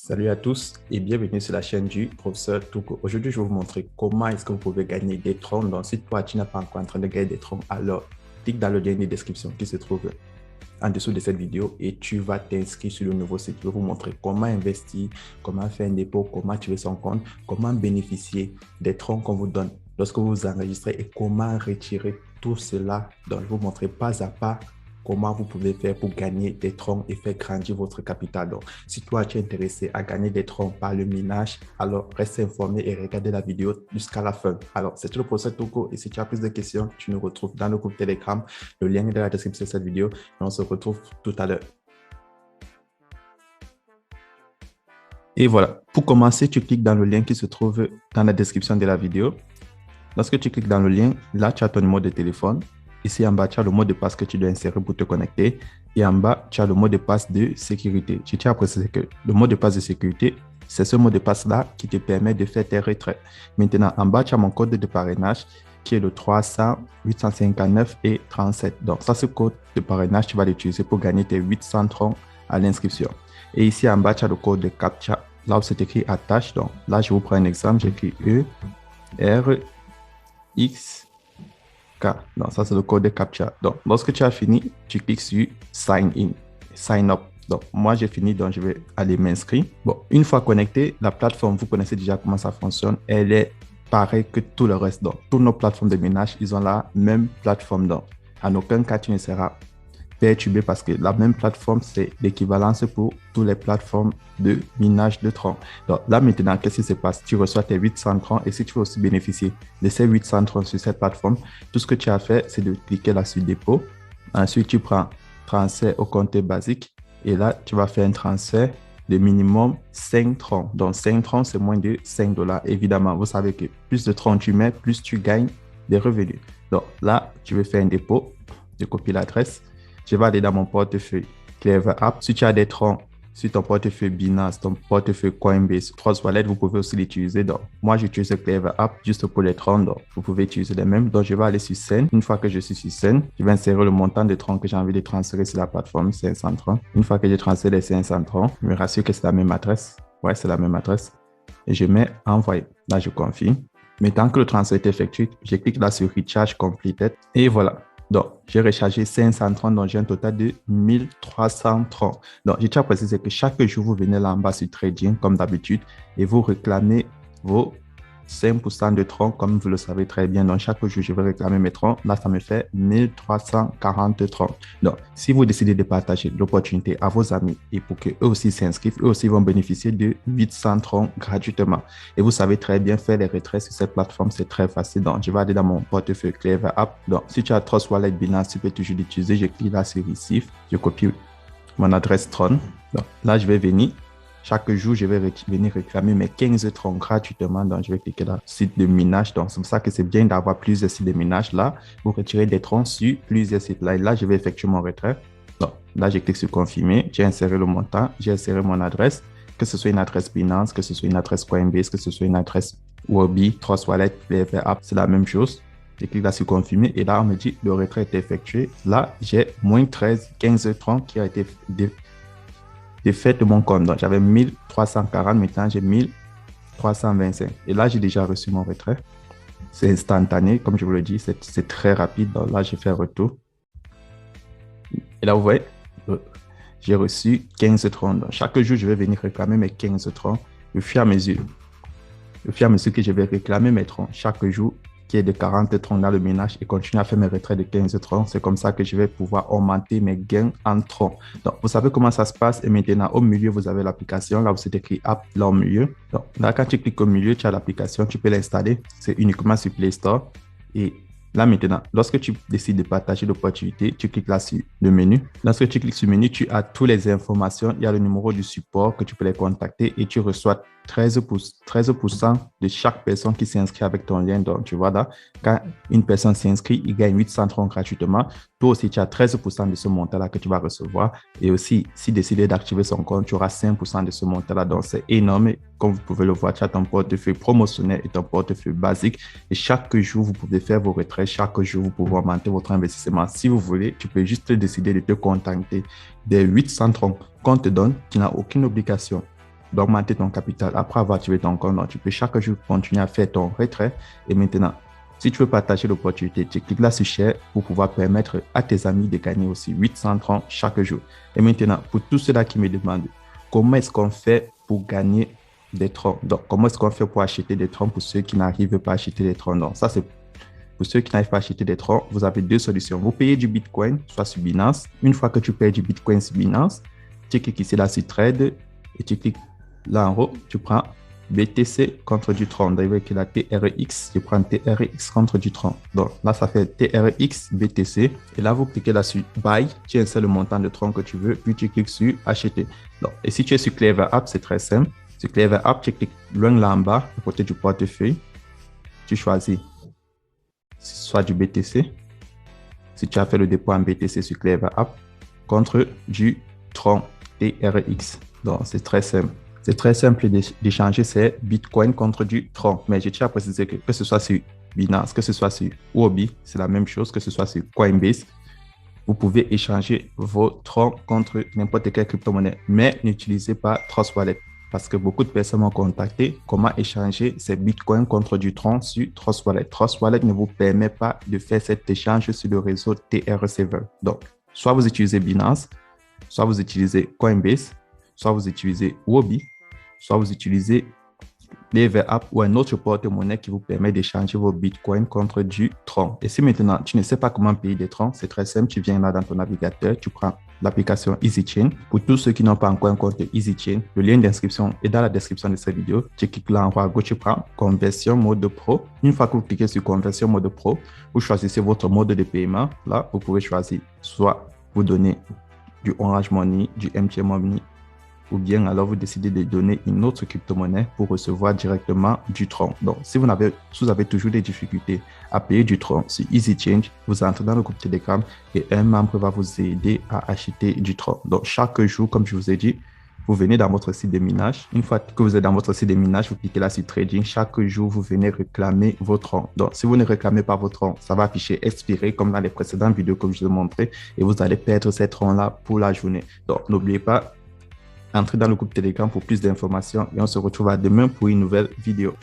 Salut à tous et bienvenue sur la chaîne du professeur Touko. Aujourd'hui, je vais vous montrer comment est-ce que vous pouvez gagner des troncs. Donc, si toi, tu n'es pas encore en train de gagner des troncs, alors clique dans le lien de description qui se trouve en dessous de cette vidéo et tu vas t'inscrire sur le nouveau site. Je vais vous montrer comment investir, comment faire un dépôt, comment activer son compte, comment bénéficier des troncs qu'on vous donne lorsque vous vous enregistrez et comment retirer tout cela. Donc, je vais vous montrer pas à pas comment vous pouvez faire pour gagner des troncs et faire grandir votre capital. Donc, si toi, tu es intéressé à gagner des troncs par le minage, alors reste informé et regardez la vidéo jusqu'à la fin. Alors, c'est tout le procès Touko et si tu as plus de questions, tu nous retrouves dans le groupe Telegram. Le lien est dans la description de cette vidéo et on se retrouve tout à l'heure. Et voilà, pour commencer, tu cliques dans le lien qui se trouve dans la description de la vidéo. Lorsque tu cliques dans le lien, là, tu as ton numéro de téléphone. Ici en bas, tu as le mot de passe que tu dois insérer pour te connecter. Et en bas, tu as le mot de passe de sécurité. Je tiens à préciser que le mot de passe de sécurité, c'est ce mot de passe-là qui te permet de faire tes retraits. Maintenant, en bas, tu as mon code de parrainage qui est le 300 859 et 37. Donc, ça, ce code de parrainage, tu vas l'utiliser pour gagner tes 800 troncs à l'inscription. Et ici en bas, tu as le code de CAPTCHA. Là où c'est écrit attache. Donc, là, je vous prends un exemple. J'écris E, R, X, K. Donc, ça, c'est le code de CAPTCHA. Donc, lorsque tu as fini, tu cliques sur Sign In, Sign Up. Donc, moi, j'ai fini, donc je vais aller m'inscrire. Bon, une fois connecté, la plateforme, vous connaissez déjà comment ça fonctionne. Elle est pareille que tout le reste. Donc, toutes nos plateformes de minage, ils ont la même plateforme. Donc, en aucun cas, tu ne seras perturbé parce que la même plateforme, c'est l'équivalence pour toutes les plateformes de minage de troncs. Donc là, maintenant, qu'est-ce qui se passe? Tu reçois tes 800 troncs et si tu veux aussi bénéficier de ces 800 troncs sur cette plateforme, tout ce que tu as fait, c'est de cliquer là sur dépôt. Ensuite, tu prends transfert au compte basique et là, tu vas faire un transfert de minimum 5 troncs. Donc 5 troncs, c'est moins de 5 $. Évidemment, vous savez que plus de troncs tu mets, plus tu gagnes des revenus. Donc là, tu veux faire un dépôt. Je copie l'adresse. Je vais aller dans mon portefeuille Clever App. Si tu as des troncs sur ton portefeuille Binance, ton portefeuille Coinbase, Trust Wallet, vous pouvez aussi l'utiliser. Donc, moi, j'utilise Clever App juste pour les troncs. Donc, vous pouvez utiliser les mêmes. Donc, je vais aller sur Scène. Une fois que je suis sur Scène, je vais insérer le montant de troncs que j'ai envie de transférer sur la plateforme, 500 troncs. Une fois que j'ai transféré les 500 troncs, je me rassure que c'est la même adresse. Ouais, c'est la même adresse. Et je mets Envoyer. Là, je confirme. Mais tant que le transfert est effectué, je clique là sur Recharge Completed. Et voilà. Donc, j'ai rechargé 500 troncs, donc j'ai un total de 1300 troncs. Donc, je tiens à préciser que chaque jour, vous venez là en bas sur Trading, comme d'habitude, et vous réclamez vos 5% de troncs, comme vous le savez très bien. Donc, chaque jour, je vais réclamer mes troncs. Là, ça me fait 1340 troncs. Donc, si vous décidez de partager l'opportunité à vos amis et pour qu'eux aussi s'inscrivent, eux aussi vont bénéficier de 800 troncs gratuitement. Et vous savez très bien faire les retraits sur cette plateforme, c'est très facile. Donc, je vais aller dans mon portefeuille Clever App. Donc, si tu as Trust Wallet Binance, tu peux toujours l'utiliser. Je clique là sur Receive. Je copie mon adresse Tron. Donc, là, je vais venir. Chaque jour, je vais venir réclamer mes 15 troncs gratuitement. Donc, je vais cliquer là, site de minage. Donc, c'est pour ça que c'est bien d'avoir plusieurs sites de minage là pour retirer des troncs sur plusieurs sites là. Et là, je vais effectuer mon retrait. Donc, là, je clique sur confirmer. J'ai inséré le montant. J'ai inséré mon adresse. Que ce soit une adresse Binance, que ce soit une adresse Coinbase, que ce soit une adresse Huobi, Trust Wallet, Clever App, c'est la même chose. Je clique là sur confirmer et là, on me dit le retrait est effectué. Là, j'ai moins 15 troncs qui a été fait de mon compte. Donc, j'avais 1340, maintenant j'ai 1325. Et là, j'ai déjà reçu mon retrait. C'est instantané, comme je vous le dis, c'est très rapide. Donc là, j'ai fait retour. Et là, vous voyez, j'ai reçu 15 troncs. Donc, chaque jour, je vais venir réclamer mes 15 troncs au fur et à mesure. Au fur et à mesure que je vais réclamer mes troncs chaque jour, qui est de 40 troncs dans le ménage et continuer à faire mes retraits de 15 troncs. C'est comme ça que je vais pouvoir augmenter mes gains en troncs. Donc, vous savez comment ça se passe. Et maintenant, au milieu, vous avez l'application. Là, vous êtes écrit App, là au milieu. Donc, là, quand tu cliques au milieu, tu as l'application. Tu peux l'installer. C'est uniquement sur Play Store. Et là, maintenant, lorsque tu décides de partager l'opportunité, tu cliques là sur le menu. Lorsque tu cliques sur le menu, tu as toutes les informations. Il y a le numéro du support que tu peux les contacter et tu reçois 13% de chaque personne qui s'inscrit avec ton lien. Donc, tu vois là, quand une personne s'inscrit, il gagne 800 troncs gratuitement. Toi aussi, tu as 13% de ce montant-là que tu vas recevoir. Et aussi, si décider d'activer son compte, tu auras 5% de ce montant-là. Donc, c'est énorme. Comme vous pouvez le voir, tu as ton portefeuille promotionnel et ton portefeuille basique. Et chaque jour, vous pouvez faire vos retraits. Chaque jour, vous pouvez augmenter votre investissement. Si vous voulez, tu peux juste décider de te contenter des 800 troncs qu'on te donne, qui n'a aucune obligation. d'augmenter ton capital après avoir tué ton compte. Donc, tu peux chaque jour continuer à faire ton retrait. Et maintenant, si tu veux partager l'opportunité, tu cliques là sur Share pour pouvoir permettre à tes amis de gagner aussi 830 chaque jour. Et maintenant, pour tous ceux-là qui me demandent comment est-ce qu'on fait pour gagner des troncs, donc comment est-ce qu'on fait pour acheter des troncs pour ceux qui n'arrivent pas à acheter des troncs. Donc, ça, c'est pour ceux qui n'arrivent pas à acheter des troncs, vous avez deux solutions. Vous payez du Bitcoin, soit sur Binance. Une fois que tu payes du Bitcoin sur Binance, tu cliques ici là sur Trade et tu cliques là en haut, tu prends BTC contre du Tron. D'ailleurs, que la TRX, tu prends TRX contre du Tron. Donc là, ça fait TRX BTC. Et là, vous cliquez là sur Buy, tu insères le montant de Tron que tu veux, puis tu cliques sur Acheter. Donc, et si tu es sur Clever App, c'est très simple. Sur Clever App, tu cliques loin là en bas, à côté du portefeuille. Tu choisis soit du BTC, si tu as fait le dépôt en BTC sur Clever App, contre du Tron TRX. Donc, c'est très simple. C'est très simple d'échanger ces Bitcoin contre du Tron. Mais je tiens à préciser que ce soit sur Binance, que ce soit sur Huobi, c'est la même chose, que ce soit sur Coinbase, vous pouvez échanger vos Tron contre n'importe quelle crypto-monnaie. Mais n'utilisez pas Trust Wallet. Parce que beaucoup de personnes m'ont contacté comment échanger ces bitcoins contre du Tron sur Trust Wallet. Trust Wallet ne vous permet pas de faire cet échange sur le réseau TRC20. Donc, soit vous utilisez Binance, soit vous utilisez Coinbase, soit vous utilisez Huobi, soit vous utilisez Clever App ou un autre porte-monnaie qui vous permet d'échanger vos bitcoins contre du Tron. Et si maintenant tu ne sais pas comment payer des Tron, c'est très simple. Tu viens là dans ton navigateur, tu prends l'application EasyChain. Pour tous ceux qui n'ont pas encore un compte EasyChain, le lien d'inscription est dans la description de cette vidéo. Tu cliques là en haut à gauche, tu prends Conversion mode pro. Une fois que vous cliquez sur Conversion mode pro, vous choisissez votre mode de paiement. Là, vous pouvez choisir soit vous donner du Orange Money, du MTN Money, ou bien alors vous décidez de donner une autre crypto-monnaie pour recevoir directement du Tron. Donc, si vous avez toujours des difficultés à payer du Tron sur EasyChange, vous entrez dans le groupe Telegram et un membre va vous aider à acheter du Tron. Donc, chaque jour, comme je vous ai dit, vous venez dans votre site de minage. Une fois que vous êtes dans votre site de minage, vous cliquez là sur Trading. Chaque jour, vous venez réclamer votre Tron. Donc, si vous ne réclamez pas votre Tron, ça va afficher expiré comme dans les précédentes vidéos que je vous ai montré et vous allez perdre ces Trons-là pour la journée. Donc, n'oubliez pas, entrez dans le groupe Telegram pour plus d'informations et on se retrouve à demain pour une nouvelle vidéo.